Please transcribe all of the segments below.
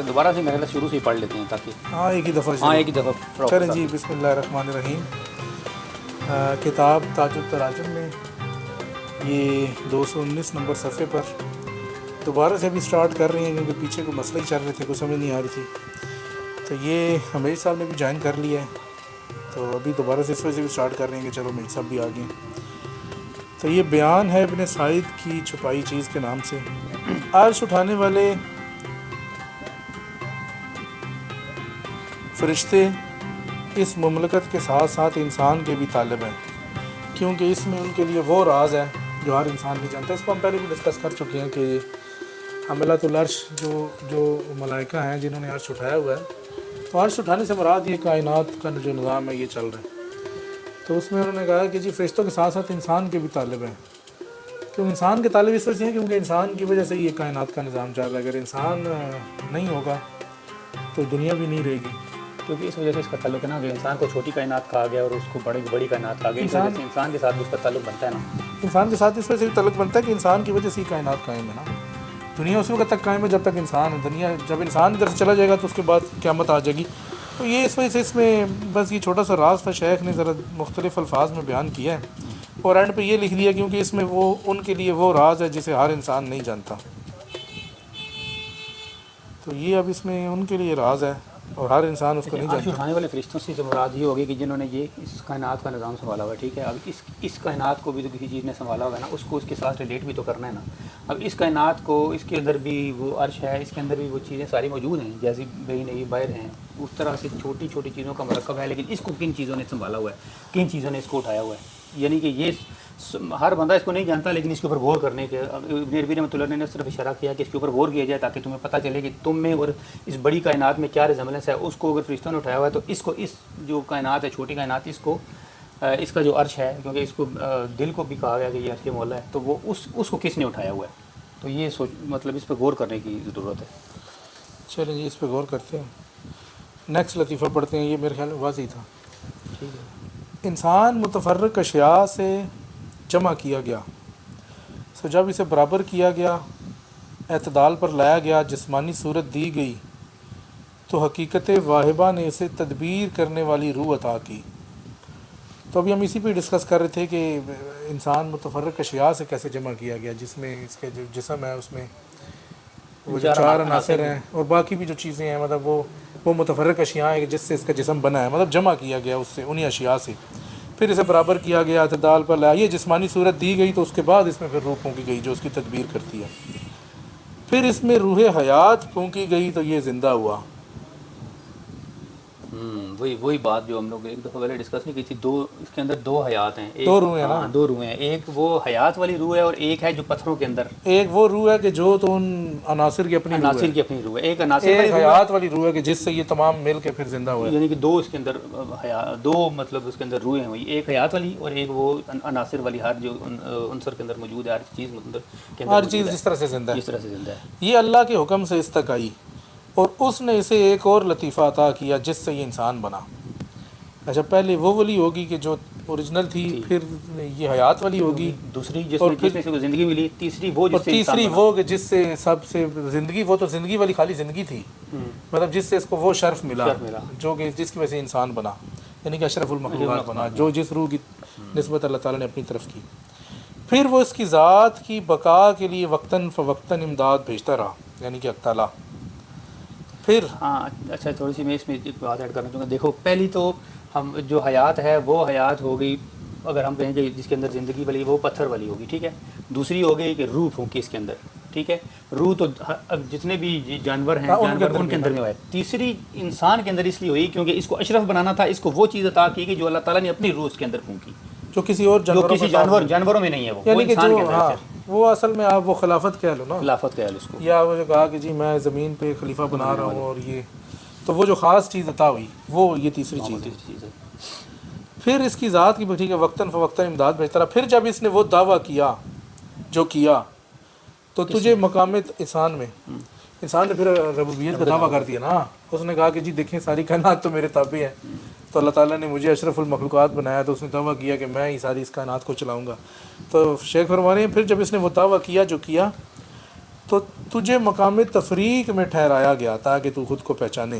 دوبارہ سے میرے شروع سے ہی پڑھ لیتے ہیں تاکہ ہاں ایک ہی دفعہ چلیں جی. بسم اللہ الرحمن الرحیم. کتاب تاج التراجم میں یہ 219 نمبر صفحے پر دوبارہ سے ابھی سٹارٹ کر رہے ہیں کیونکہ پیچھے کوئی مسئلہ ہی چل رہے تھے, کوئی سمجھ نہیں آ رہی تھی. تو یہ حمید صاحب نے بھی جوائن کر لیا ہے, تو ابھی دوبارہ سے اس وجہ سے بھی سٹارٹ کر رہے ہیں کہ چلو حمید صاحب بھی آ گئے. تو یہ بیان ہے ابن سعید کی چھپائی چیز کے نام سے. عرش اٹھانے والے فرشتے اس مملکت کے ساتھ ساتھ انسان کے بھی طالب ہیں, کیونکہ اس میں ان کے لیے وہ راز ہے جو ہر انسان نہیں جانتا. اس کو ہم پہلے بھی ڈسکس کر چکے ہیں کہ حملۃ العرش جو ملائکہ ہیں جنہوں نے عرش اٹھایا ہوا ہے, تو عرش اٹھانے سے مراد یہ کائنات کا جو نظام ہے یہ چل رہا ہے. تو اس میں انہوں نے کہا کہ جی فرشتوں کے ساتھ ساتھ انسان کے بھی طالب ہیں. کیوں انسان کے طالب اس وجہ سے ہیں کیونکہ انسان کی وجہ سے یہ کائنات کا نظام چل رہا ہے. اگر انسان نہیں ہوگا تو دنیا بھی نہیں رہے گی, کیونکہ اس وجہ سے اس کا تعلق ہے نا کہ انسان کو چھوٹی کائنات کہا گیا اور اس کو بڑی کائنات کہا گیا. اس وجہ سے انسان کے ساتھ بھی اس کا تعلق بنتا ہے نا. انسان کے ساتھ اس وجہ سے بھی تعلق بنتا ہے کہ انسان کی وجہ سے ہی کائنات قائم ہے نا. دنیا اسی وقت تک قائم ہے جب تک انسان ہے. دنیا جب انسان ادھر سے چلا جائے گا تو اس کے بعد قیامت آ جائے گی. تو یہ اس وجہ سے اس میں بس یہ چھوٹا سا راز تھا, شیخ نے ذرا مختلف الفاظ میں بیان کیا ہے اور اینڈ پہ یہ لکھ دیا کیونکہ اس میں وہ ان کے لیے وہ راز ہے جسے ہر انسان نہیں جانتا. تو یہ اب اس میں ان کے لیے راز ہے اور ہر انسان اس کو نہیں جانتا. اٹھانے والے فرشتوں سے مراد یہ ہوگی کہ جنہوں نے یہ اس کائنات کا نظام سنبھالا ہوا ہے. ٹھیک ہے, اب اس کائنات کو بھی تو کسی چیز نے سنبھالا ہوا ہے نا, اس کو اس کے ساتھ ریلیٹ بھی تو کرنا ہے نا. اب اس کائنات کو اس کے اندر بھی وہ عرش ہے, اس کے اندر بھی وہ چیزیں ساری موجود ہیں جیسی بہی نئی باہر ہیں. اس طرح سے چھوٹی چھوٹی چیزوں کا مرکب ہے, لیکن اس کو کن چیزوں نے سنبھالا ہوا ہے, کن چیزوں نے اس کو اٹھایا ہوا ہے. یعنی کہ یہ ہر بندہ اس کو نہیں جانتا, لیکن اس کے اوپر غور کرنے کے ابن عربی رحمۃ اللہ نے صرف اشارہ کیا کہ اس کے اوپر غور کیا جائے تاکہ تمہیں پتہ چلے کہ تم میں اور اس بڑی کائنات میں کیا ریزمبلنس ہے. اس کو اگر فرشتوں نے اٹھایا ہوا ہے تو اس کو اس جو کائنات ہے چھوٹی کائنات اس کو اس کا جو عرش ہے, کیونکہ اس کو دل کو بھی کہا گیا کہ یہ عرش مولا ہے, تو وہ اس کو کس نے اٹھایا ہوا ہے. تو یہ مطلب اس پہ غور کرنے کی ضرورت ہے. چلیں جی اس پہ غور کرتے ہیں. نیکسٹ لطیفہ پڑھتے ہیں. یہ میرے خیال میں واضح تھا. ٹھیک ہے. انسان متفرق اشیاء سے جمع کیا گیا, سو جب اسے برابر کیا گیا, اعتدال پر لایا گیا, جسمانی صورت دی گئی, تو حقیقت واہبہ نے اسے تدبیر کرنے والی روح عطا کی. تو ابھی ہم اسی پہ ڈسکس کر رہے تھے کہ انسان متفرق اشیاء سے کیسے جمع کیا گیا, جس میں اس کے جو جسم ہے اس میں وہ جو 4 عناصر ہیں اور باقی بھی جو چیزیں ہیں, مطلب وہ متفرق اشیاء ہیں جس سے اس کا جسم بنا ہے, مطلب جمع کیا گیا اس سے انہی اشیاء سے. پھر اسے برابر کیا گیا, اعتدال پر لایا, یہ جسمانی صورت دی گئی, تو اس کے بعد اس میں پھر روح پھونکی گئی جو اس کی تدبیر کرتی ہے. پھر اس میں روح حیات پھونکی گئی تو یہ زندہ ہوا. وہی بات جو ہم لوگ ایک دفعہ پہلے ڈسکس نہیں کی تھی. اس کے اندر 2 حیات ہیں, 2 روح ہیں نا, 2 روح ہیں. ایک وہ حیات والی روح ہے اور ایک ہے جو پتھروں کے اندر. ایک وہ روح ہے کہ جو تو ان عناصر کی اپنی روح ہے, ایک عناصر والی حیات والی روح ہے کہ جس سے یہ تمام مل کے پھر زندہ ہوا ہے. یعنی کہ 2 اس کے اندر 2 مطلب اس کے اندر روحیں ہیں, ایک حیات والی اور ایک وہ عناصر والی. ہر جو عنصر کے اندر موجود ہے, ہر چیز ہر چیز جس طرح سے زندہ ہے, یہ اللہ کے حکم سے اس تک آئی, اور اس نے اسے ایک اور لطیفہ عطا کیا جس سے یہ انسان بنا. اچھا, پہلے وہ والی ہوگی کہ جو اوریجنل تھی, پھر یہ حیات والی ہوگی, دوسری جس میں سے زندگی ملی, تیسری وہ کہ جس سے سب سے زندگی, وہ تو زندگی والی خالی زندگی تھی, مطلب جس سے اس کو وہ شرف ملا جو کہ جس کی وجہ سے انسان بنا, یعنی کہ اشرف المخلوقات بنا, جو جس روح کی نسبت اللہ تعالیٰ نے اپنی طرف کی. پھر وہ اس کی ذات کی بقا کے لیے وقتاً فوقتاً امداد بھیجتا رہا, یعنی کہ تعالیٰ. پھر اچھا, تھوڑی سی میں اس میں ایک بات ایڈ کرنا چاہوں گا. دیکھو, پہلی تو ہم جو حیات ہے وہ حیات ہو گئی, اگر ہم کہیں کہ جس کے اندر زندگی والی وہ پتھر والی ہوگی. ٹھیک ہے. دوسری ہو گئی کہ روح پھونکی اس کے اندر. ٹھیک ہے, روح تو جتنے بھی جانور ہیں ان کے اندر میں ہوئے. تیسری انسان کے اندر اس لیے ہوئی کیونکہ اس کو اشرف بنانا تھا, اس کو وہ چیز عطا کی کہ جو اللہ تعالیٰ نے اپنی روح اس کے اندر پھونکی, جو کسی اور جانوروں میں نہیں ہے. وہ یعنی کہ انسان کے اندر وہ اصل میں آپ وہ خلافت کہہ لو نا, خلافت کہہ لو اس کو, یا وہ جو کہا کہ جی میں زمین پہ خلیفہ بنا رہا ہوں, اور یہ تو وہ جو خاص چیز عطا ہوئی وہ یہ تیسری چیز ہے. پھر اس کی ذات کی ٹھیک ہے وقتاً فوقتاً امداد بہتر. پھر جب اس نے وہ دعویٰ کیا جو کیا, تو تجھے مقام انسان نے پھر ربوبیت کا دعویٰ کر دیا نا. اس نے کہا کہ جی دیکھیں ساری کائنات تو میرے تابع ہے, تو اللہ تعالیٰ نے مجھے اشرف المخلوقات بنایا, تو اس نے دعویٰ کیا کہ میں ہی ساری اس کائنات کو چلاؤں گا. تو شیخ فرما رہے ہیں پھر جب اس نے وہ دعویٰ کیا جو کیا, تو تجھے مقام تفریق میں ٹھہرایا گیا تاکہ تو خود کو پہچانے.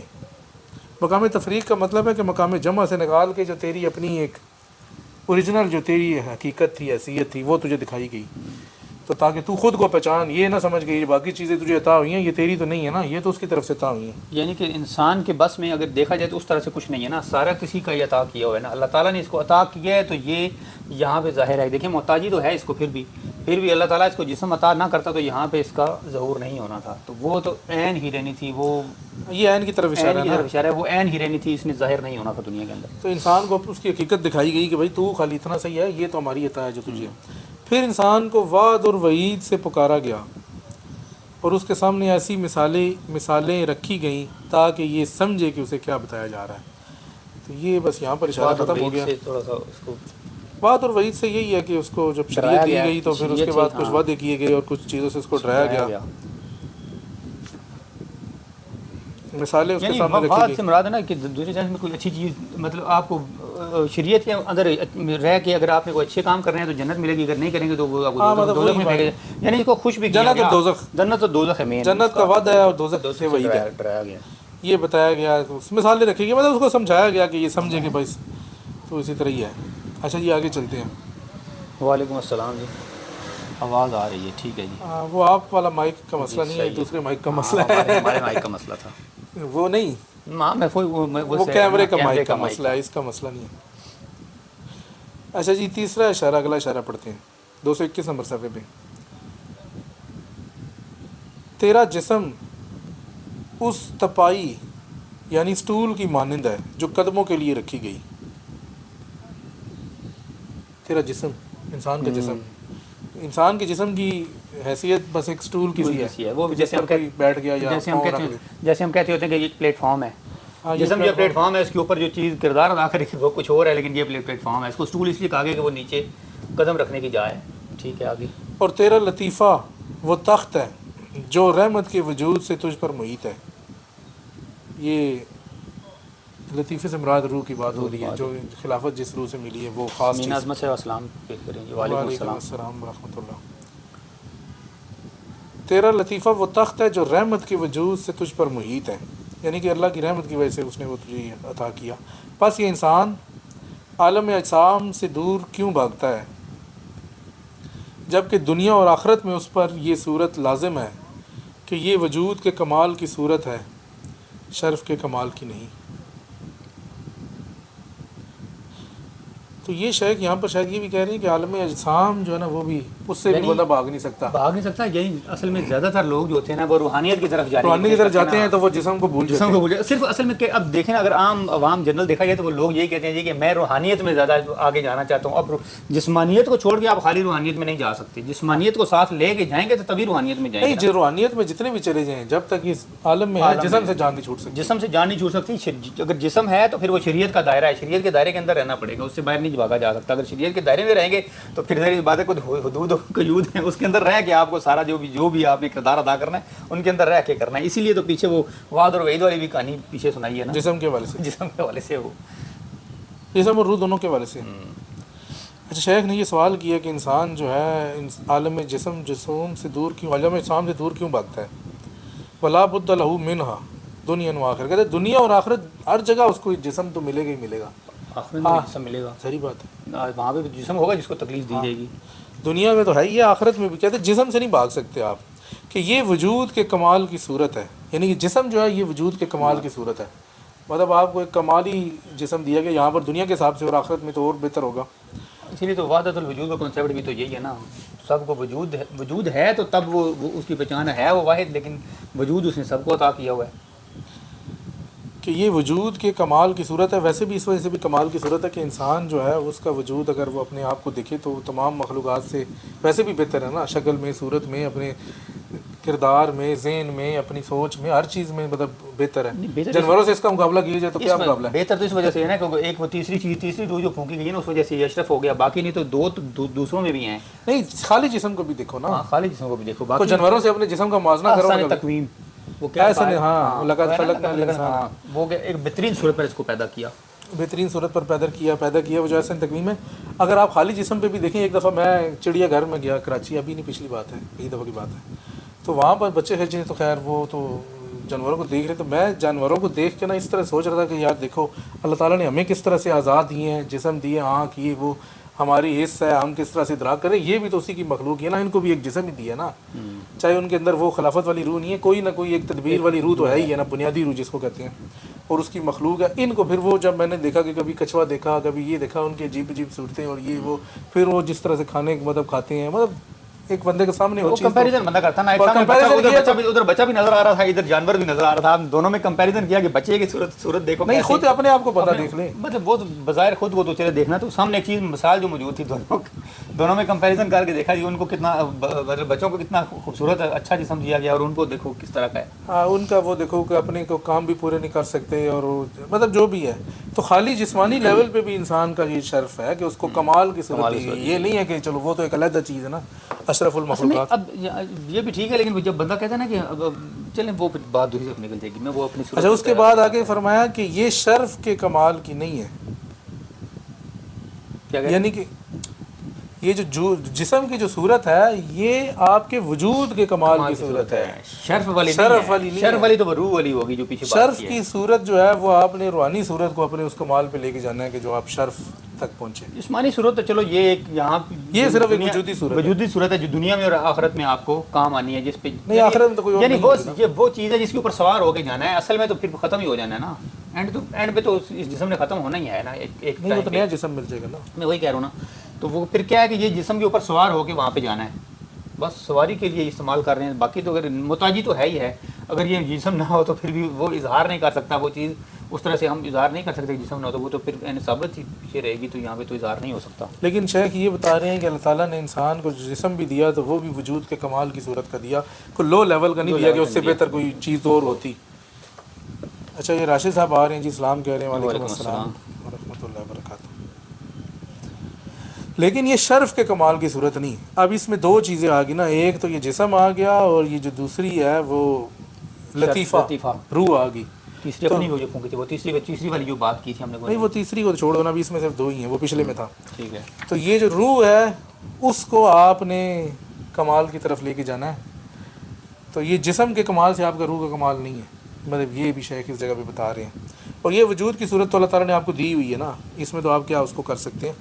مقام تفریق کا مطلب ہے کہ مقام جمع سے نکال کے جو تیری اپنی ایک اوریجنل جو تیری حقیقت تھی، حیثیت تھی، وہ تجھے دکھائی گئی. تو تاکہ تو خود کو پہچان، یہ نہ سمجھ کہ یہ باقی چیزیں تجھے عطا ہوئی ہیں یہ تیری تو نہیں ہے نا، یہ تو اس کی طرف سے عطا ہوئی ہیں. یعنی کہ انسان کے بس میں اگر دیکھا جائے تو اس طرح سے کچھ نہیں ہے نا، سارا کسی کا یہ عطا کیا ہوا ہے نا، اللہ تعالیٰ نے اس کو عطا کیا ہے. تو یہ یہاں پہ ظاہر ہے، دیکھیں محتاجی تو ہے اس کو، پھر بھی اللہ تعالیٰ اس کو جسم عطا نہ کرتا تو یہاں پہ اس کا ظہور نہیں ہونا تھا. تو وہ تو عین ہی رہنی تھی، وہ یہ عین کی طرف اشارہ عین کی ہے طرف نا. اشارہ ہے، وہ عین ہی رہنی تھی، اس نے ظاہر نہیں ہونا تھا دنیا کے اندر. تو انسان کو اس کی حقیقت دکھائی گئی کہ بھائی تو خالی اتنا صحیح ہے، یہ تو ہماری عطا ہے جو تجھے ہے. پھر انسان کو وعد اور وعید سے پکارا گیا اور اس کے سامنے ایسی مثالیں رکھی گئیں تاکہ یہ سمجھے کہ اسے کیا بتایا جا رہا ہے. تو یہ بس یہاں پر اشارہ ختم ہو گیا. تھوڑا سا اس کو بات اور وعید سے یہی ہے کہ اس کو جب شریعت دی گئی تو پھر اس کے بعد کچھ وعدے کیے گئے اور کچھ چیزوں سے اس کو ڈرایا گیا. مثالیں اس کے یعنی سامنے رکھی بات گئی. سے مراد ہے نا کہ دوسری چیز میں کوئی اچھی چیز، مطلب آپ کو شریعت کے اندر رہ کے اگر آپ نے کوئی اچھے کام کرنے ہیں تو جنت ملے گی، اگر نہیں کریں گے تو وہ آپ کو دوزخ میں پھینکے جائے. یعنی اس کو خوش بھی کیا جنت گیا. اور دوزخ، جنت اور دوزخ ہے مین، جنت کا وعدہ ہے اور دوزخ سے وعید ہے. ڈرایا گیا. یہ بتایا گیا، مثالیں رکھی گئی، مطلب اس کو سمجھایا گیا کہ یہ سمجھے کہ بس تو اسی طرح ہی ہے. اچھا جی آگے چلتے ہیں. وعلیکم السلام جی، آواز آ رہی ہے، ٹھیک ہے جی. وہ آپ والا مائک کا مسئلہ نہیں ہے، دوسرے مائک کا مسئلہ ہے. ہمارے مائک کا مسئلہ تھا وہ نہیں، ہاں میں وہ کیمرے کا مائک کا مسئلہ ہے، اس کا مسئلہ نہیں ہے. اچھا جی تیسرا اشارہ، اگلا اشارہ پڑھتے ہیں 221 نمبر صفحے پہ. تیرا جسم اس تپائی یعنی سٹول کی مانند ہے جو قدموں کے لیے رکھی گئی. تیرا جسم، انسان کا جسم، انسان کے جسم کی حیثیت بس ایک سٹول کی سی ہے. وہ جیسے ہم بیٹھ گیا یا جیسے ہم کہتے ہوتے ہیں کہ یہ پلیٹ فارم ہے، جسم جو پلیٹ فارم ہے، اس کے اوپر جو چیز کردار ادا کرے وہ کچھ اور ہے، لیکن یہ پلیٹ فارم ہے. اس کو سٹول اس لیے کہا گیا کہ وہ نیچے قدم رکھنے کی جائے. ٹھیک ہے آگے. اور تیرا لطیفہ وہ تخت ہے جو رحمت کے وجود سے تجھ پر محیط ہے. یہ لطیفے سے مراد روح کی بات ہو رہی ہے، جو خلافت جس روح سے ملی ہے وہ خاص چیز. عظمت سے السلام پیش کریں جی. وعلیکم السلام ورحمۃ اللہ. تیرا لطیفہ وہ تخت ہے جو رحمت کے وجود سے تجھ پر محیط ہے، یعنی کہ اللہ کی رحمت کی وجہ سے اس نے وہ تجھے عطا کیا. پس یہ انسان عالم اجسام سے دور کیوں بھاگتا ہے جبکہ دنیا اور آخرت میں اس پر یہ صورت لازم ہے کہ یہ وجود کے کمال کی صورت ہے، شرف کے کمال کی نہیں. تو یہ شیخ یہاں پر شاید یہ بھی کہہ رہے ہیں کہ عالم اجسام جو ہے نا وہ بھی اس سے بھی بندہ بھاگ نہیں سکتا. یہی اصل میں زیادہ تر لوگ جو ہوتے ہیں نا وہ روحانیت کی طرف جاتے ہیں تو وہ جسم کو بھول جاتے ہیں. صرف اصل میں کہ اب دیکھیں اگر عام عوام جنرل دیکھا جائے تو وہ لوگ یہی کہتے ہیں جی کہ میں روحانیت میں زیادہ آگے جانا چاہتا ہوں. اب جسمانیت کو چھوڑ کے آپ خالی روحانیت میں نہیں جا سکتے، جسمانیت کو ساتھ لے کے جائیں گے تو تبھی روحانیت میں جائیں گے. نہیں، روحانیت میں جتنے بھی چلے جائیں جب تک اس عالم میں ہے جسم سے جان نہیں چھوٹ سکتی. جسم سے جان نہیں چھوٹ سکتی. اگر جسم ہے تو پھر وہ شریعت کا دائرہ ہے، شریعت کے دائرے کے اندر رہنا پڑے گا، اس سے باہر نہیں بھاگا جا سکتا. اگر شریعت کے دائرے میں رہیں گے تو پھر ظاہر بات ہے کوئی حدود و قیود ہیں، اس کے اندر رہ کے آپ کو سارا جو بھی آپ نے کردار ادا کرنا ہے ان کے اندر رہ کے کرنا ہے. اسی لیے تو پیچھے وہ وعد اور وعید والی بھی کہانی پیچھے سنائی ہے نا، جسم کے حوالے سے. جسم کے حوالے سے وہ جسم اور روح دونوں کے حوالے سے. اچھا شیخ نے یہ سوال کیا کہ انسان جو ہے عالم جسم سے دور کیوں، عالم اجسام سے دور کیوں بھاگتا ہے. ولا بد لہ منہا دنیا و آخرت. کہتے ہیں دنیا اور آخرت ہر جگہ اس کو جسم تو ملے گا ہی ملے گا. آخرت میں جسم ملے گا، صحیح بات ہے. وہاں پہ جسم ہوگا جس کو تکلیف دی جائے گی. دنیا میں تو ہے ہی، آخرت میں بھی. کہتے ہیں جسم سے نہیں بھاگ سکتے آپ، کہ یہ وجود کے کمال کی صورت ہے. یعنی کہ جسم جو ہے یہ وجود کے کمال کی صورت ہے. مطلب آپ کو ایک کمالی جسم دیا گیا یہاں پر دنیا کے حساب سے، اور آخرت میں تو اور بہتر ہوگا. اسی لیے تو وحدت الوجود کا کنسیپٹ بھی تو یہی ہے نا، سب کو وجود ہے تو تب وہ اس کی پہچان ہے وہ واحد، لیکن وجود اس نے سب کو عطا کیا ہوا ہے کہ یہ وجود کے کمال کی صورت ہے. ویسے بھی اس وجہ سے بھی کمال کی صورت ہے کہ انسان جو ہے اس کا وجود اگر وہ اپنے آپ کو دیکھے تو تمام مخلوقات سے ویسے بھی بہتر ہے نا، شکل میں، صورت میں، اپنے کردار میں، ذہن میں، اپنی سوچ میں، ہر چیز میں مطلب بہتر ہے. جانوروں سے اس کا مقابلہ کیا جائے تو کیا مقابلہ ہے؟ بہتر تو اس وجہ سے ہے نا کہ ایک وہ تیسری روح جو پھونکی گئی ہے نا اس وجہ سے یہ اشرف ہو گیا. باقی نہیں تو دو دوسروں میں بھی ہیں. نہیں، خالی جسم کو بھی دیکھو نا، خالی جسم کو بھی دیکھو. تو جانوروں سے اپنے جسم کا موازنہ کرو. تقویم وہ کیا ایسا نہیں، ہاں لقد خلقنا الانسان، وہ ایک بہترین صورت پر اس کو پیدا کیا، بہترین صورت پر پیدا کیا وہ جو احسن تقویم ہے. اگر آپ خالی جسم پہ بھی دیکھیں، ایک دفعہ میں چڑیا گھر میں گیا کراچی، ابھی نہیں پچھلی بات ہے، یہی دفعہ کی بات ہے. تو وہاں پر بچے کھینچے تو خیر وہ تو جانوروں کو دیکھ رہے. تو میں جانوروں کو دیکھ کے نا اس طرح سوچ رہا تھا کہ یار دیکھو اللہ تعالیٰ نے ہمیں کس طرح سے آزاد دیے ہیں, جسم دیے, آنکھ یہ وہ, ہماری حص ہے, ہم کس طرح سے ادراک کریں, یہ بھی تو اسی کی مخلوق ہے نا, ان کو بھی ایک جسم ہی دیا نا. چاہے ان کے اندر وہ خلافت والی روح نہیں ہے, کوئی نہ کوئی ایک تدبیر والی روح تو ہے ہی ہے نا, بنیادی روح جس کو کہتے ہیں, اور اس کی مخلوق ہے. ان کو پھر وہ جب میں نے دیکھا کہ کبھی کچھوا دیکھا, کبھی یہ دیکھا, ان کی عجیب عجیب صورتیں اور یہ وہ, پھر وہ جس طرح سے کھانے مطلب کھاتے ہیں, مطلب ایک بندے کے سامنے وہ کمپیریزن بندہ کرتا نا, ایک سامنے ادھر بچہ بھی نظر آ رہا تھا, ادھر جانور بھی نظر آ رہا تھا, دونوں میں کمپیریزن کیا کہ بچے کی صورت دیکھو, نہیں خود اپنے آپ کو پتہ دیکھ لیں, مطلب وہ بظاہر خود وہ تو چلے دیکھنا, تو سامنے ایک چیز مثال جو موجود تھی, دونوں میں کمپیریزن کر کے دیکھا جی ان کو کتنا, بچوں کو کتنا خوبصورت اچھا جسم دیا گیا, اور ان کو دیکھو کس طرح کا ہے. ہاں ان کا وہ دیکھو کہ اپنے کو کام بھی پورے نہیں کر سکتے, اور مطلب جو بھی ہے. تو خالی جسمانی لیول پہ بھی انسان کا یہ شرف ہے کہ اس کو کمال کی صورت دی, یہ نہیں ہے کہ چلو وہ تو ایک علیحدہ چیز ہے نا, اشرف المخلوقات. اب یہ بھی ٹھیک ہے, لیکن جب بندہ کہتا ہے نا کہ چلیں وہ پھر بات دوسری طرف نکل جائے گی, میں وہ اپنی اچھا اس کے بعد آگے فرمایا کہ یہ شرف کے کمال کی نہیں ہے, یعنی کہ یہ جو جسم کی جو صورت ہے یہ آپ کے وجود کے کمال کی صورت ہے, شرف والی نہیں, شرف والی تو روح والی ہوگی جو پیچھے بات شرف کی صورت جو ہے وہ آپ نے روحانی صورت کو اپنے اس کمال پہ لے کے جانا ہے کہ جو آپ شرف تک پہنچے. جسمانی صورت تو چلو یہ ایک یہاں یہ صرف ایک وجودی صورت ہے جو دنیا میں اور آخرت میں آپ کو کام آنی ہے, جس پہ نہیں آخرت میں تو کوئی اور یعنی وہ چیز ہے جس کے اوپر سوار ہو کے جانا ہے, اصل میں تو پھر ختم ہی ہو جانا ہے نا, اینڈ پہ تو اس جسم نے ختم ہونا ہی ہے نا, ایک نہیں وہ تو نیا جسم مل جائے گا نا, میں وہی کہہ رہا ہوں نا. تو وہ پھر کیا ہے کہ یہ جسم کے اوپر سوار ہو کے وہاں پہ جانا ہے, بس سواری کے لیے استعمال کر رہے ہیں, باقی تو اگر محتاجی تو ہے ہی ہے, اگر یہ جسم نہ ہو تو پھر بھی وہ اظہار نہیں کر سکتا, وہ چیز اس طرح سے ہم اظہار نہیں کر سکتے, جسم نہ ہو تو وہ تو پھر ثابت ہی پیچھے رہے گی, تو یہاں پہ تو اظہار نہیں ہو سکتا. لیکن شیخ یہ بتا رہے ہیں کہ اللہ تعالیٰ نے انسان کو جسم بھی دیا تو وہ بھی وجود کے کمال کی صورت کا دیا, کوئی لو لیول کا نہیں دیا کہ اس سے بہتر کوئی چیز اور ہوتی. اچھا یہ راشد صاحب آ رہے ہیں جی, اسلام کہہ رہے ہیں. وعلیکم السلام ورحمۃ اللہ وبرکاتہ. لیکن یہ شرف کے کمال کی صورت نہیں. اب اس میں دو چیزیں آ گئی نا, ایک تو یہ جسم آ گیا, اور یہ جو دوسری ہے وہ لطیفہ روح آ گئی. تیسری اپنی وہ جو پھونکی تھی, وہ تیسری والی جو بات کی تھی ہم نے, نہیں وہ تیسری کو چھوڑو نا, ابھی اس میں صرف دو ہی ہیں, وہ پچھلے میں تھا. ٹھیک ہے. تو یہ جو روح ہے اس کو آپ نے کمال کی طرف لے کے جانا ہے. تو یہ جسم کے کمال سے آپ کا روح کا کمال نہیں ہے, مطلب یہ بھی شیخ اس جگہ پہ بتا رہے ہیں. اور یہ وجود کی صورت تو اللہ تعالیٰ نے آپ کو دی ہوئی ہے نا, اس میں تو آپ کیا اس کو کر سکتے ہیں.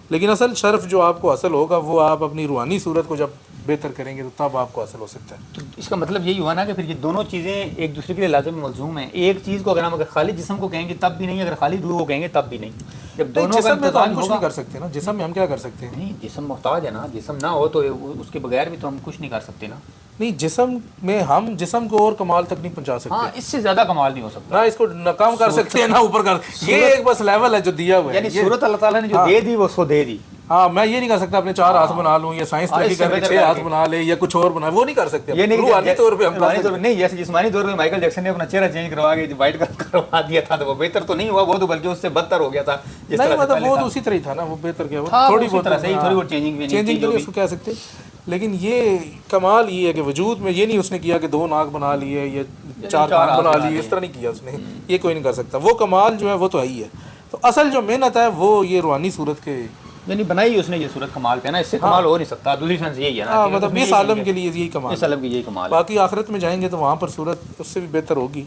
لیکن اصل شرف جو آپ کو حاصل ہوگا وہ آپ اپنی روحانی صورت کو جب بہتر کریں گے تو تب آپ کو حاصل ہو سکتا ہے. تو اس کا مطلب یہی ہوا نا کہ پھر یہ دونوں چیزیں ایک دوسرے کے لیے لازم ملزوم ہیں. ایک چیز کو اگر ہم خالی جسم کو کہیں گے تب بھی نہیں, اگر خالی روح کو کہیں گے تب بھی نہیں. جب دونوں جسم میں تو ہم کچھ نہیں کر سکتے نا, جسم میں ہم کیا کر سکتے ہیں؟ نہیں جسم محتاج ہے نا, جسم نہ ہو تو اس کے بغیر بھی تو ہم کچھ نہیں کر سکتے نا. نہیں جسم میں ہم جسم کو اور کمال تک نہیں پہنچا سکتے. ہاں اس سے زیادہ کمال نہیں ہو سکتا, نہ اس کو ناکام کر سکتے ہیں نہ اوپر کر. یہ ایک بس لیول ہے جو دیا ہوا ہے, یعنی صورت اللہ تعالیٰ نے جو دے دی وہ سو دے دی. ہاں میں یہ نہیں کر سکتا اپنے 4 ہاتھ بنا لوں, یا سائنس ترقی کر کے 6 ہاتھ بنا لے, یا کچھ اور بنا, وہ نہیں کر سکتے. یہ نہیں روحانی طور پہ ہم نہیں, جیسے جسمانی طور پہ مائیکل جیکسن نے اپنا چہرہ چینج کروا کے وائٹ کروا دیا تھا, تو وہ بہتر تو نہیں ہوا, وہ تو بلکہ اس سے بدتر ہو گیا تھا. نہیں مطلب وہ تو اسی طرح ہی تھا نا, وہ بہتر کیا ہوا تھوڑی بہت چینجنگ کے لیے اس کو کہہ سکتے. لیکن یہ کمال یہ ہے کہ وجود میں یہ نہیں اس نے کیا کہ 2 ناک بنا لیے یا 4 کان بنا لیے, اس طرح نہیں کیا اس نے, یہ کوئی نہیں کر سکتا. وہ کمال جو ہے وہ تو ہی ہے. تو اصل جو محنت ہے وہ یہ روحانی صورت کے یعنی بنائی اس نے یہ صورت کمال پہ نا, اس سے کمال ہو نہیں سکتا. دوسری سینس یہی ہے نا, مطلب اس عالم کے لیے یہی کمال, اس عالم کی یہی کمال. باقی آخرت میں جائیں گے تو وہاں پر صورت اس سے بھی بہتر ہوگی,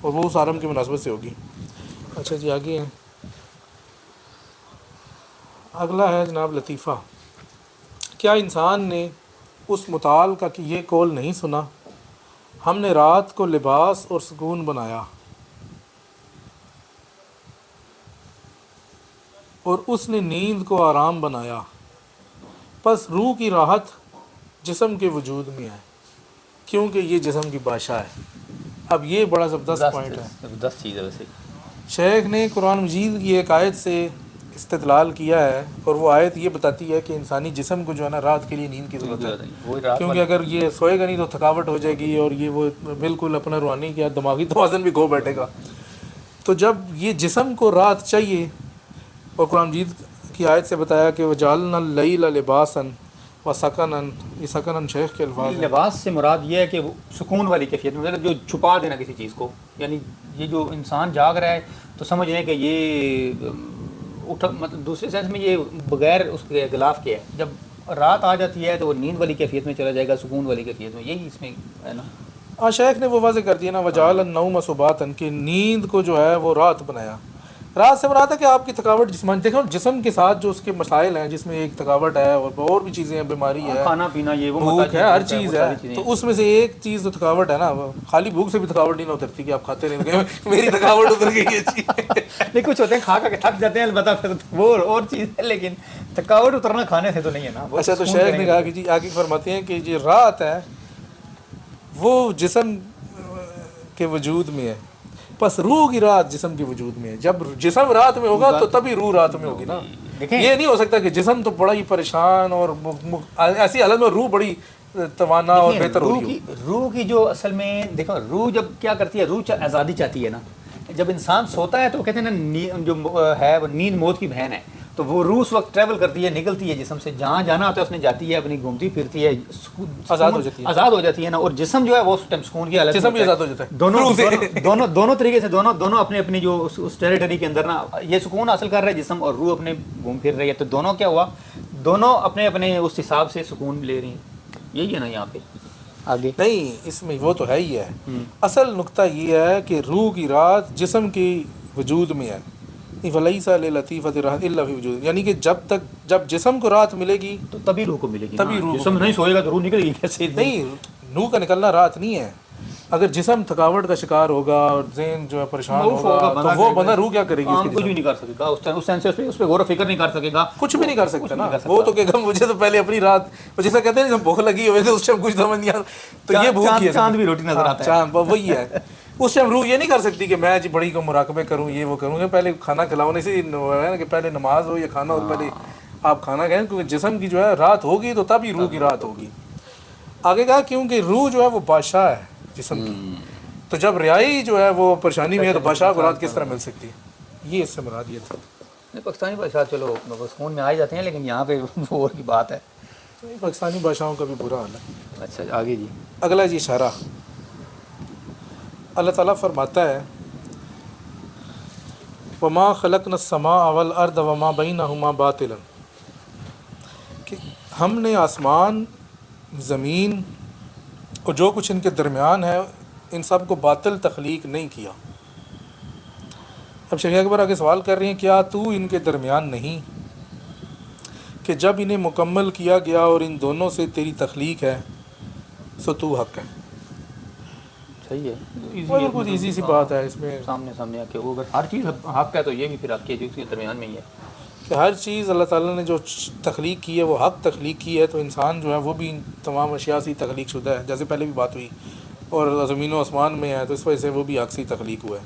اور وہ اس عالم کی مناسبت سے ہوگی. اچھا جی آگے ہیں, اگلا ہے جناب لطیفہ. کیا انسان نے اس متعال کا کہ یہ قول نہیں سنا, ہم نے رات کو لباس اور سکون بنایا اور اس نے نیند کو آرام بنایا, پس روح کی راحت جسم کے وجود میں ہے کیونکہ یہ جسم کی بادشاہ ہے. اب یہ بڑا زبردست پوائنٹ ہے, زبردست چیز ہے. ویسے شیخ نے قرآن مجید کی ایک آیت سے استدلال کیا ہے, اور وہ آیت یہ بتاتی ہے کہ انسانی جسم کو جو ہے نا رات کے لیے نیند کی ضرورت ہے, کیونکہ اگر یہ سوئے گا نہیں تو تھکاوٹ ہو جائے گی, اور یہ وہ بالکل اپنا روحانی کیا دماغی توازن بھی کھو بیٹھے گا. تو جب یہ جسم کو رات چاہیے, اور قرآن مجید کی آیت سے بتایا کہ وجعلنا اللیل لباسا وسکنا, یہ سکنا شیخ کے الفاظ. لباس سے مراد یہ ہے کہ وہ سکون والی کیفیت میں, جو چھپا دینا کسی چیز کو, یعنی یہ جو انسان جاگ رہا ہے تو سمجھ لیں کہ یہ مطلب دوسرے سینس میں یہ بغیر اس کے غلاف کے ہے. جب رات آ جاتی ہے تو وہ نیند والی کیفیت میں چلا جائے گا، سکون والی کیفیت میں، یہی اس میں ہے نا. شیخ نے وہ واضح کر دیا نا وجعل النوم سباتا کہ نیند کو جو ہے وہ رات بنایا. رات سے مراد ہے کہ آپ کی تھکاوٹ جسمانی، دیکھو جسم کے ساتھ جو اس کے مسائل ہیں جس میں ایک تھکاوٹ ہے اور بھی چیزیں ہیں، بیماری ہے، کھانا پینا، یہ وہ بھوک ہے، ہر چیز ہے. چیزیں. تو اس میں سے ایک چیز تو تھکاوٹ ہے نا. خالی بھوک سے بھی تھکاوٹ نہیں نہ اترتی کہ آپ کھاتے رہیں میری تھکاوٹ اتر گئی ہے. نہیں کچھ ہوتے ہیں کھا کے تھک جاتے ہیں، البتہ پھر وہ اور چیز ہے، لیکن تھکاوٹ اترنا کھانے سے تو نہیں ہے نا. اچھا تو شیخ نے کہا کہ جی آگے فرماتے ہیں کہ یہ رات ہے وہ جسم کے وجود میں ہے، پس روح کی رات جسم کے وجود میں ہے. جب جسم رات میں ہوگا تو تبھی روح رات میں ہوگی نا. یہ نہیں ہو سکتا کہ جسم تو بڑا ہی پریشان اور ایسی حالت میں روح بڑی توانا اور بہتر ہو رہی ہو. روح کی جو اصل میں دیکھو، روح جب کیا کرتی ہے، روح آزادی چاہتی ہے نا. جب انسان سوتا ہے تو کہتے ہیں نا جو ہے وہ نیند موت کی بہن ہے. تو وہ روح اس وقت ٹریول کرتی ہے، نکلتی ہے جسم سے، جہاں جانا ہوتا ہے اس نے جاتی ہے، اپنی گھومتی پھرتی ہے، آزاد ہو جاتی ہے نا. اور جسم جو ہے وہ اس ٹائم سکون کی حالت، جسم بھی آزاد ہو جاتا ہے. دونوں طریقے سے دونوں اپنے اپنی جو اس ٹیریٹری کے اندر نا یہ سکون حاصل کر رہا ہے جسم، اور روح اپنے گھوم پھر رہی ہے. تو دونوں کیا ہوا، دونوں اپنے اپنے اس حساب سے سکون لے رہی ہیں. یہی ہے نا یہاں پہ آگے. نہیں اس میں وہ تو ہے ہی ہے. اصل نقطہ یہ ہے کہ روح کی رات جسم کی وجود میں ہے. وَلَيْسَ لِلَطِيفَةِ رَاحَةٌ إِلَّا فِي وُجُودِهَا، یعنی کہ جب جسم کو رات ملے گی تو تبھی روح کو ملے گی. تبھی روح جسم نہیں سوئے گا تو روح نکلے گی کیسے؟ نہیں، روح کا نکلنا رات نہیں ہے. اگر جسم تھکاوٹ کا شکار ہوگا اور ذہن جو ہے پریشان ہوگا تو وہ بندہ روح کیا کرے گی؟ کچھ بھی نہیں کر سکے گا اس ٹائم سے، اس پہ غور و فکر نہیں کر سکے گا، کچھ بھی نہیں کر سکتا نا. وہ تو کہ مجھے تو پہلے اپنی رات، جیسا کہتے ہیں جب بھوک لگی ہوئے تو اس ٹائم کچھ سمجھ نہیں آتا، تو یہ بھوک ہی ہے. چاند بھی روٹی نظر آتا ہے. چاند وہی ہے. اس ٹائم روح یہ نہیں کر سکتی کہ میں جی بڑی کو مراقبے کروں، یہ وہ کروں گا. پہلے کھانا کھلاؤ، نہیں نا کہ پہلے نماز ہو یا کھانا ہو، پہلے آپ کھانا کھائیں، کیونکہ جسم کی جو ہے رات ہوگی تو تب ہی روح کی رات ہوگی. آگے کہا کیونکہ روح جو ہے وہ بادشاہ ہے جسم کی، تو جب رعائی جو ہے وہ پریشانی میں ہے تو بادشاہ کو رات کس طرح مل سکتی ہے. یہ اس سے مراد یہ تھا. پاکستانی بادشاہ چلو سکون میں آ جاتے ہیں، لیکن یہاں پہ وہ اور کی بات ہے. پاکستانی بادشاہوں کا بھی برا حال ہے. اچھا آگے جی. اگلا جی اشارہ، اللہ تعالیٰ فرماتا ہے وما خلقنا السماء والارض وما بینہما باطلا، کہ ہم نے آسمان، زمین اور جو کچھ ان کے درمیان ہے ان سب کو باطل تخلیق نہیں کیا. اب شیخ اکبر آگے سوال کر رہے ہیں کیا تو ان کے درمیان نہیں کہ جب انہیں مکمل کیا گیا اور ان دونوں سے تیری تخلیق ہے سو تو حق ہے. صحیح ہے، بالکل ایزی سی بات ہے. اس میں سامنے آ کے وہ اگر ہر چیز حق ہے تو یہ بھی پھر حق ہے جو اس کے درمیان میں ہی ہے کہ ہر چیز اللہ تعالیٰ نے جو تخلیق کی ہے وہ حق تخلیق کی ہے. تو انسان جو ہے وہ بھی تمام اشیاء سے تخلیق شدہ ہے، جیسے پہلے بھی بات ہوئی، اور زمین و آسمان میں ہے تو اس وجہ سے وہ بھی حق سے تخلیق ہوا ہے،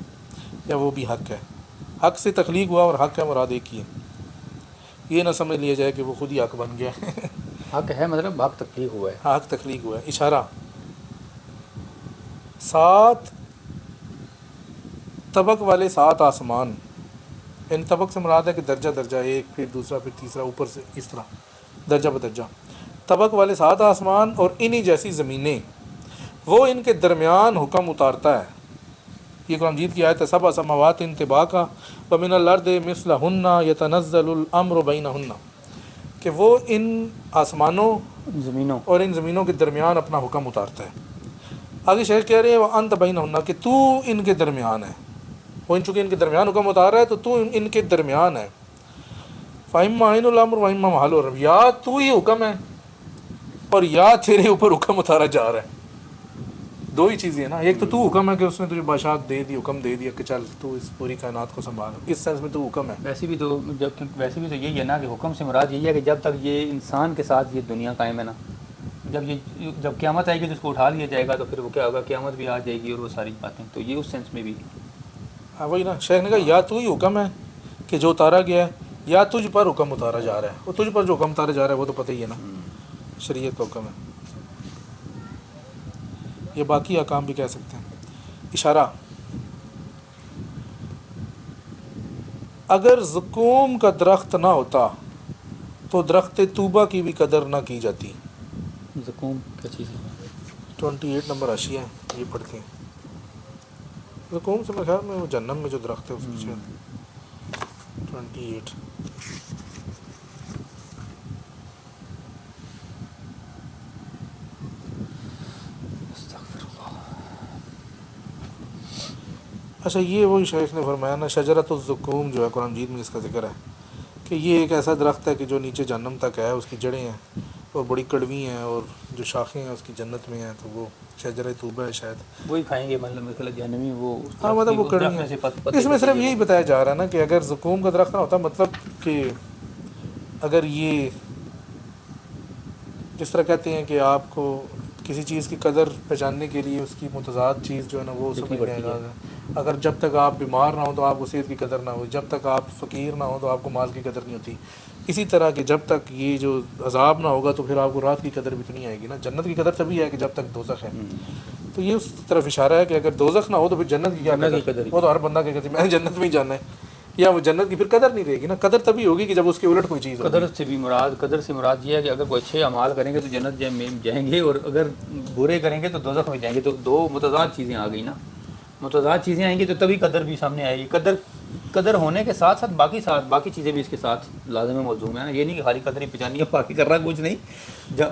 یا وہ بھی حق ہے. حق سے تخلیق ہوا اور حق ہے مراد ایک ہی ہے. یہ نہ سمجھ لیا جائے کہ وہ خود ہی حق بن گیا. حق ہے مطلب حق تخلیق ہوا ہے. حق تخلیق ہوا ہے. اشارہ 7 طبق والے 7 آسمان، ان طبق سے مراد ہے کہ درجہ درجہ، ایک پھر دوسرا پھر تیسرا، اوپر سے اس طرح درجہ بدرجہ. طبق والے 7 آسمان اور انہی جیسی زمینیں، وہ ان کے درمیان حکم اتارتا ہے. یہ قرآن مجید کی آیت ہے 7 سماوات طباقا ومن الارض مثلہن یتنزل الامر بینہن، کہ وہ ان آسمانوں زمینوں اور ان زمینوں کے درمیان اپنا حکم اتارتا ہے. آگے شیخ کہہ رہے ہیں وانت بینہن، کہ تو ان کے درمیان ہے. وہ ان چونکہ ان کے درمیان حکم اتار رہا ہے تو ان کے درمیان ہے. فَإِمَّا عَيْنُ الْأَمْرُ وَإِمَّا مَحَلُّ الرَّبْ، یا تو ہی حکم ہے اور یا تیرے اوپر حکم اتارا جا رہا ہے. دو ہی چیزیں ہیں نا. ایک تو حکم ہے کہ اس نے تجھے بادشاہت دے دی، حکم دے دیا کہ چل تو اس پوری کائنات کو سنبھال، اس سینس میں تو حکم ہے. ویسے بھی تو یہی ہے نا کہ حکم سے مراد یہی ہے کہ جب تک یہ انسان کے ساتھ یہ دنیا قائم ہے نا، جب قیامت آئے گی تو اس کو اٹھا لیا جائے گا، تو پھر وہ کیا ہوگا، قیامت بھی آ جائے گی اور وہ ساری باتیں. تو یہ اس سینس میں بھی ہاں وہی نا. شیخ نے کہا یا تو ہی حکم ہے کہ جو اتارا گیا ہے، یا تجھ پر حکم اتارا جا رہا ہے. وہ تجھ پر جو حکم اتارا جا رہا ہے وہ تو پتہ ہی ہے نا، شریعت کا حکم ہے. یہ باقی احکام بھی کہہ سکتے ہیں. اشارہ، اگر زقوم کا درخت نہ ہوتا تو درخت طوبہ کی بھی قدر نہ کی جاتی. زقوم کیا چیز ہے؟ 28 نمبر حاشیہ ہے، یہ پڑھتے ہیں. زقوم سے میرے خیال میں وہ جہنم میں جو درخت ہے اس کی شاید 28. اچھا یہ وہی شیخ نے فرمایا نا شجرۃ الزقوم جو ہے قرآن مجید میں اس کا ذکر ہے کہ یہ ایک ایسا درخت ہے کہ جو نیچے جہنم تک ہے، اس کی جڑیں ہیں اور بڑی کڑوی ہیں، اور جو شاخیں ہیں اس کی جنت میں ہیں، تو وہ شجرہ طوبہ ہے شاید۔ وہی کھائیں گے مطلب مثلا جہنمی وہ اس ہاں درخت مطلب کی- وہ اس کڑوی درخت میں ہیں۔ سے پتے اس میں صرف کٹیں گے یہی بتایا جا رہا ہے نا کہ اگر زقوم کا درخت نہ ہوتا، مطلب کہ اگر یہ جس طرح کہتے ہیں کہ آپ کو کسی چیز کی قدر پہچاننے کے لیے اس کی متضاد چیز جو ہے نا وہ دکھنی سمجھ میں پڑتی آئے ہے۔ گا۔ اگر جب تک آپ بیمار نہ ہوں تو آپ کو صحت کی قدر نہ ہو، جب تک آپ فقیر نہ ہوں تو آپ کو مال کی قدر نہیں ہوتی۔ اسی طرح کہ جب تک یہ جو عذاب نہ ہوگا تو پھر آپ کو رات کی قدر بھی تو نہیں آئے گی نا۔ جنت کی قدر تبھی ہے کہ جب تک دوزخ ہے۔ تو یہ اس طرف اشارہ ہے کہ اگر دوزخ نہ ہو تو پھر جنت کی کیا جنت کی قدر؟ قدر ہی۔ وہ تو ہر بندہ کہتا ہے میں جنت میں ہی جانا ہے، یا وہ جنت کی پھر قدر نہیں رہے گی نا۔ قدر تبھی ہوگی کہ جب اس کے الٹ کوئی چیز ہوگی۔ قدر سے مراد یہ ہے کہ اگر کوئی اچھے اعمال کریں گے تو جنت میں جائیں گے، اور اگر برے کریں گے تو دوزخ میں جائیں گے۔ تو دو متضاد چیزیں آ گئی نا، متضاد چیزیں آئیں گی تو تبھی قدر بھی سامنے آئے گی۔ قدر ہونے کے ساتھ ساتھ باقی چیزیں بھی اس کے ساتھ لازم ملزوم ہیں نا۔ یہ نہیں کہ خالی قدر ہی پہچانی ہے، باقی کر رہا کچھ نہیں۔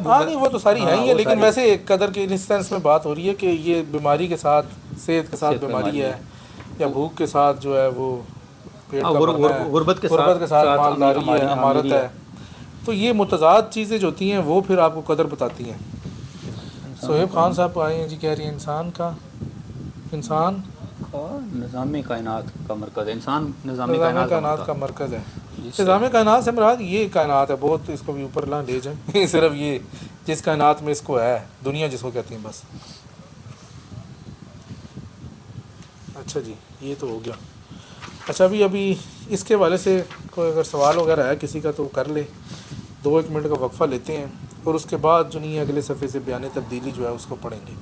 ہاں نہیں وہ تو ساری ہیں ہی ہے، وہ لیکن ساری- ویسے ایک قدر کی اس سینس میں بات ہو رہی ہے کہ یہ بیماری کے ساتھ صحت کے ساتھ صحت بیماری بیماری ہے، یا بھوک کے ساتھ جو ہے وہ پیٹ کا غربت بھرنا ہے، غربت کے غربت کے ساتھ ساتھ مالداری ہے، امارت امیری ہے۔ تو یہ متضاد چیزیں جو ہوتی ہیں وہ پھر آپ کو قدر بتاتی ہیں۔ صہیب خان صاحب آئے ہیں جی، کہہ رہی ہیں انسان اور نظام کائنات کا مرکز ہے انسان، نظام نظام کائنات کائنات کا مرکز ہے۔ جس سے- نظام کائنات سے مراد یہ کائنات ہے، بہت اس کو بھی اوپر نہ لے جائیں صرف یہ جس کائنات میں اس کو ہے، دنیا جس کو کہتے ہیں بس۔ اچھا جی یہ تو ہو گیا۔ اچھا ابھی اس کے حوالے سے کوئی اگر سوال وغیرہ ہے کسی کا تو کر لے، 2-1 منٹ کا وقفہ لیتے ہیں، اور اس کے بعد جو نہیں ہے اگلے صفحے سے بیان تبدیلی جو ہے اس کو پڑھیں گے۔